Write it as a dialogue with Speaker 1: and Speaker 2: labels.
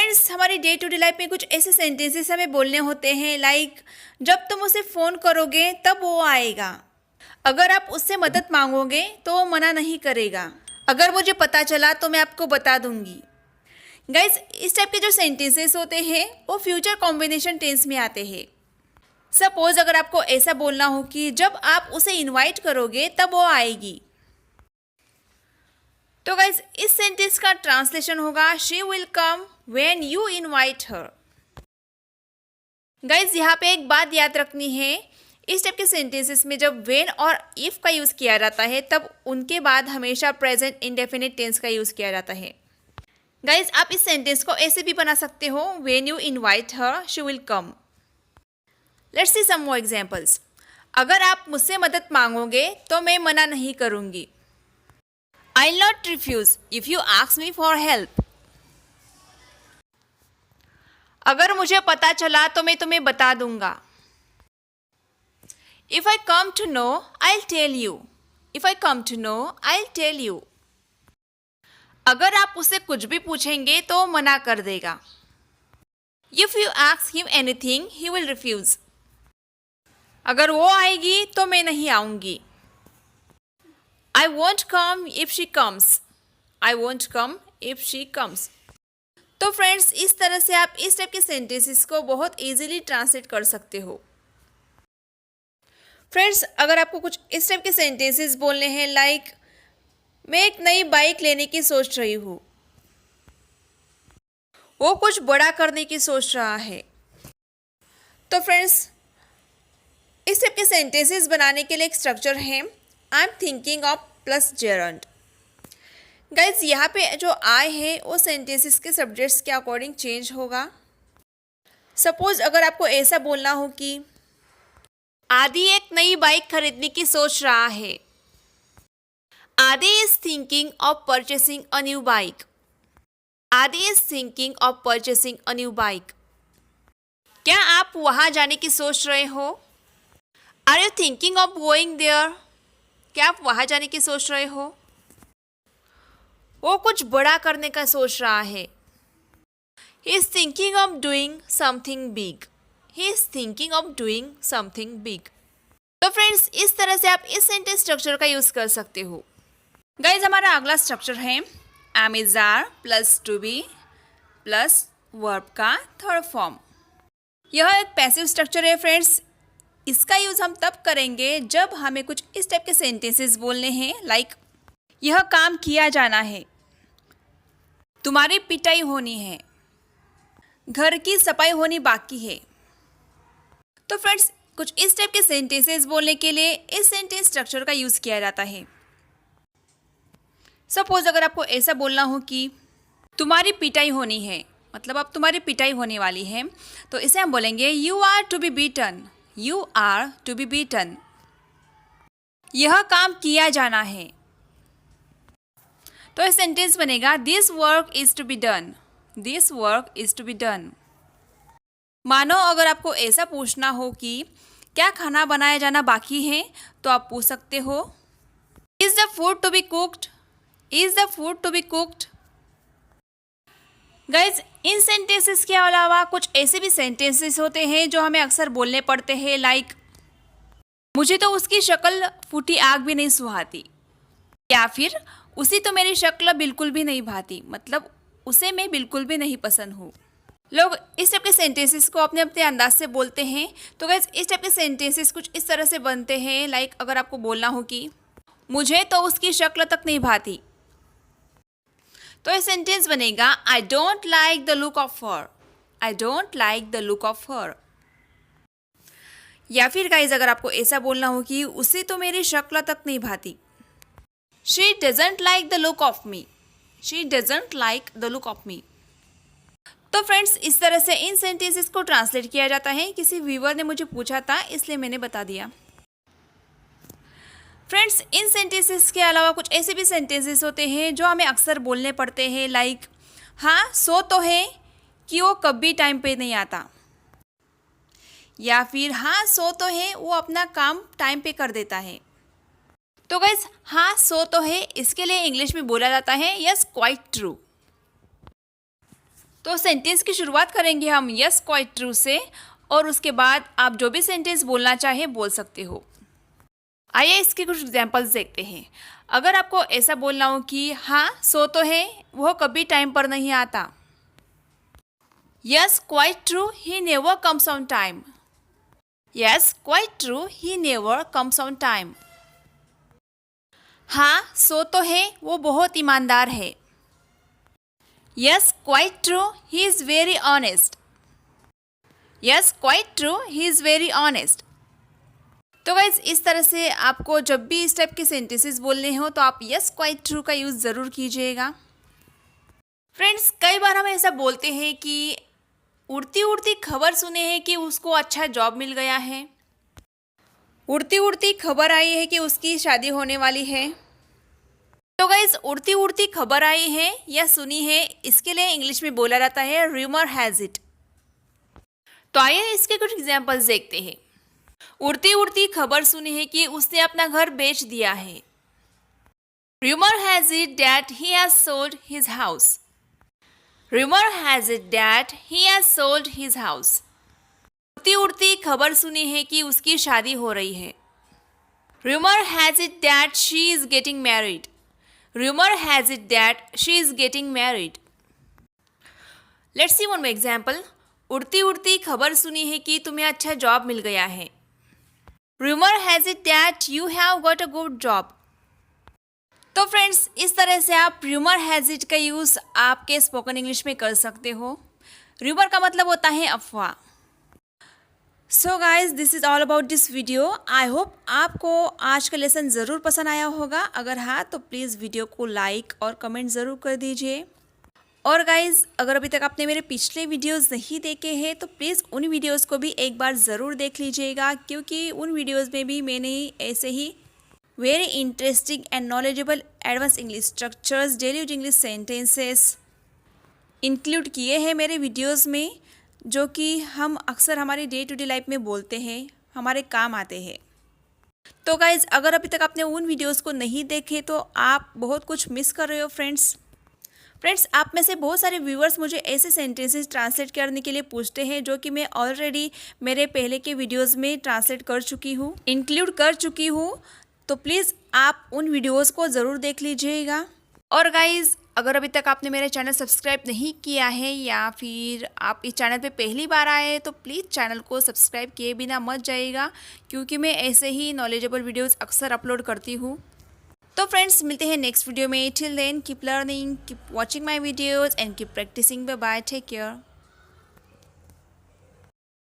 Speaker 1: Friends, हमारी day to day life में कुछ ऐसे सेंटेंसेस हमें बोलने होते हैं लाइक जब तुम उसे फ़ोन करोगे तब वो आएगा, अगर आप उससे मदद मांगोगे तो वो मना नहीं करेगा, अगर मुझे पता चला तो मैं आपको बता दूंगी। गाइज, इस टाइप के जो सेंटेंसेस होते हैं वो फ्यूचर कॉम्बिनेशन टेंस में आते हैं। सपोज अगर आपको ऐसा बोलना हो कि जब आप उसे इनवाइट करोगे तब वो आएगी, तो गाइज इस सेंटेंस का ट्रांसलेशन होगा she will come when you invite her. Guys, यहाँ पे एक बात याद रखनी है, इस टाइप के सेंटेंसेस में जब व्हेन और इफ का यूज़ किया जाता है तब उनके बाद हमेशा प्रेजेंट इंडेफिनिट टेंस का यूज़ किया जाता है। गाइज, आप इस सेंटेंस को ऐसे भी बना सकते हो, when you invite her she will come. Let's see some more examples. अगर आप मुझसे मदद मांगोगे तो मैं मना नहीं करूँगी। I'll not refuse if you ask me for help. अगर मुझे पता चला तो मैं तुम्हें बता दूंगा। If I come to know, I'll tell you. If I come to know, I'll tell you. अगर आप उससे कुछ भी पूछेंगे तो मना कर देगा। If you ask him anything, he will refuse. अगर वो आएगी तो मैं नहीं आऊंगी। I won't come if she comes. I won't come if she comes. तो फ्रेंड्स, इस तरह से आप इस टाइप के सेंटेंसेस को बहुत इजीली ट्रांसलेट कर सकते हो। फ्रेंड्स, अगर आपको कुछ इस टाइप के सेंटेंसेस बोलने हैं लाइक मैं एक नई बाइक लेने की सोच रही हूँ, वो कुछ बड़ा करने की सोच रहा है, तो फ्रेंड्स इस टाइप के सेंटेंसेस बनाने के लिए एक स्ट्रक्चर है I am thinking of plus gerund. Guys, यहाँ पे जो आई है वो सेंटेंसेस के सब्जेक्ट्स के अकॉर्डिंग चेंज होगा। सपोज अगर आपको ऐसा बोलना हो कि आदि एक नई बाइक खरीदने की सोच रहा है, Adi is thinking of purchasing a new bike. Adi is thinking of purchasing a new bike. क्या आप वहाँ जाने की सोच रहे हो? Are you thinking of going there? क्या आप वहाँ जाने की सोच रहे हो? वो कुछ बड़ा करने का सोच रहा है। He is thinking of doing something big. He is thinking of doing something big. तो फ्रेंड्स, इस तरह से आप इस सेंटेंस स्ट्रक्चर का यूज कर सकते हो। गाइज, हमारा अगला स्ट्रक्चर है am is are plus to be plus verb का थर्ड फॉर्म। यह एक पैसिव स्ट्रक्चर है फ्रेंड्स। इसका यूज़ हम तब करेंगे जब हमें कुछ इस टाइप के सेंटेंसेस बोलने हैं लाइक यह काम किया जाना है, तुम्हारी पिटाई होनी है, घर की सफाई होनी बाकी है। तो फ्रेंड्स, कुछ इस टाइप के सेंटेंसेस बोलने के लिए इस सेंटेंस स्ट्रक्चर का यूज़ किया जाता है। सपोज अगर आपको ऐसा बोलना हो कि तुम्हारी पिटाई होनी है, मतलब अब तुम्हारी पिटाई होने वाली है, तो इसे हम बोलेंगे you are to be beaten. You are to be beaten. यह काम किया जाना है, तो यह सेंटेंस बनेगा This work is to be done. This work is to be done. मानो अगर आपको ऐसा पूछना हो कि क्या खाना बनाया जाना बाकी है, तो आप पूछ सकते हो Is the food to be cooked? Is the food to be cooked? Guys, in sentences के अलावा कुछ ऐसे भी सेंटेंसेस होते हैं जो हमें अक्सर बोलने पड़ते हैं लाइक मुझे तो उसकी शक्ल फूटी आग भी नहीं सुहाती, या फिर उसी तो मेरी शक्ल बिल्कुल भी नहीं भाती, मतलब उसे मैं बिल्कुल भी नहीं पसंद हूँ। लोग इस टाइप के सेंटेंसेस को अपने अपने अंदाज से बोलते हैं। तो गाइज, इस टाइप के सेंटेंसेस कुछ इस तरह से बनते हैं लाइक अगर आपको बोलना हो कि मुझे तो उसकी शक्ल तक नहीं भाती, तो ये सेंटेंस बनेगा I don't like the look of her. I don't like the look of her. या फिर गाइज, अगर आपको ऐसा बोलना हो कि उसे तो मेरी शक्ल तक नहीं भाती, she doesn't like the look of me. She doesn't like the look of me. तो फ्रेंड्स, इस तरह से इन सेंटेंसेस को ट्रांसलेट किया जाता है। किसी व्यूअर ने मुझे पूछा था, इसलिए मैंने बता दिया। फ्रेंड्स, इन सेंटेंसेस के अलावा कुछ ऐसे भी सेंटेंसेस होते हैं जो हमें अक्सर बोलने पड़ते हैं लाइक हाँ सो तो है कि वो कभी टाइम पे नहीं आता, या फिर हाँ सो तो है वो अपना काम टाइम पे कर देता है। तो गाइस, हाँ सो तो है इसके लिए इंग्लिश में बोला जाता है यस क्वाइट ट्रू। तो सेंटेंस की शुरुआत करेंगे हम यस क्वाइट ट्रू से, और उसके बाद आप जो भी सेंटेंस बोलना चाहें बोल सकते हो। आइए इसके कुछ एग्जांपल्स देखते हैं। अगर आपको ऐसा बोलना हो कि हाँ सो तो है, वो कभी टाइम पर नहीं आता। Yes quite true, he never comes on time. Yes quite true, he never comes on time. हाँ सो तो है, वो बहुत ईमानदार है। Yes quite true, he is very honest. Yes quite true, he is very honest. तो गाइज इस तरह से आपको जब भी इस टाइप के सेंटेंसेस बोलने हो तो आप यस क्वाइट ट्रू का यूज़ ज़रूर कीजिएगा। फ्रेंड्स, कई बार हम ऐसा बोलते हैं कि उड़ती उड़ती खबर सुने हैं कि उसको अच्छा जॉब मिल गया है। उड़ती उड़ती खबर आई है कि उसकी शादी होने वाली है। तो गाइज उड़ती उड़ती खबर आई है या सुनी है, इसके लिए इंग्लिश में बोला जाता है रूमर हैज़ इट। तो आइए इसके कुछ एग्जांपल्स देखते हैं। उड़ती उड़ती खबर सुनी है कि उसने अपना घर बेच दिया है। Rumor has it that he has sold his house. Rumor has it that he has sold his house. उड़ती उड़ती खबर सुनी है कि उसकी शादी हो रही है। Rumor has it that she is getting married. Rumor has it that she is getting married. Let's see one more example. उड़ती उड़ती खबर सुनी है कि तुम्हें अच्छा जॉब मिल गया है। Rumor has it that you have got a good job. तो फ्रेंड्स, इस तरह से आप रूमर हैज़ इट का यूज़ आपके स्पोकन इंग्लिश में कर सकते हो। रूमर का मतलब होता है अफवाह। So guys, this is all about this video. I hope आपको आज का लेसन ज़रूर पसंद आया होगा। अगर हाँ तो प्लीज़ वीडियो को लाइक और कमेंट ज़रूर कर दीजिए। और गाइज़, अगर अभी तक आपने मेरे पिछले वीडियोस नहीं देखे हैं तो प्लीज़ उन वीडियोस को भी एक बार ज़रूर देख लीजिएगा, क्योंकि उन वीडियोस में भी मैंने ऐसे ही very interesting and knowledgeable advance English structures, daily use English sentences include किए हैं मेरे वीडियोस में, जो कि हम अक्सर हमारी डे टू डे लाइफ में बोलते हैं, हमारे काम आते हैं। तो गाइज़, अगर अभी तक आपने उन वीडियोस को नहीं देखे तो आप बहुत कुछ मिस कर रहे हो फ्रेंड्स। आप में से बहुत सारे व्यूअर्स मुझे ऐसे सेंटेंसेस ट्रांसलेट करने के लिए पूछते हैं जो कि मैं ऑलरेडी मेरे पहले के वीडियोस में ट्रांसलेट कर चुकी हूँ, इंक्लूड कर चुकी हूँ। तो प्लीज़ आप उन वीडियोस को ज़रूर देख लीजिएगा। और गाइज़, अगर अभी तक आपने मेरा चैनल सब्सक्राइब नहीं किया है या फिर आप इस चैनल पे पहली बार आए हैं तो प्लीज़ चैनल को सब्सक्राइब किए बिना मत जाइएगा, क्योंकि मैं ऐसे ही नॉलेजेबल वीडियोज़ अक्सर अपलोड करती हूँ। तो फ्रेंड्स, मिलते हैं नेक्स्ट वीडियो में। Till then keep learning, keep watching my videos and keep practising. Bye bye, take care.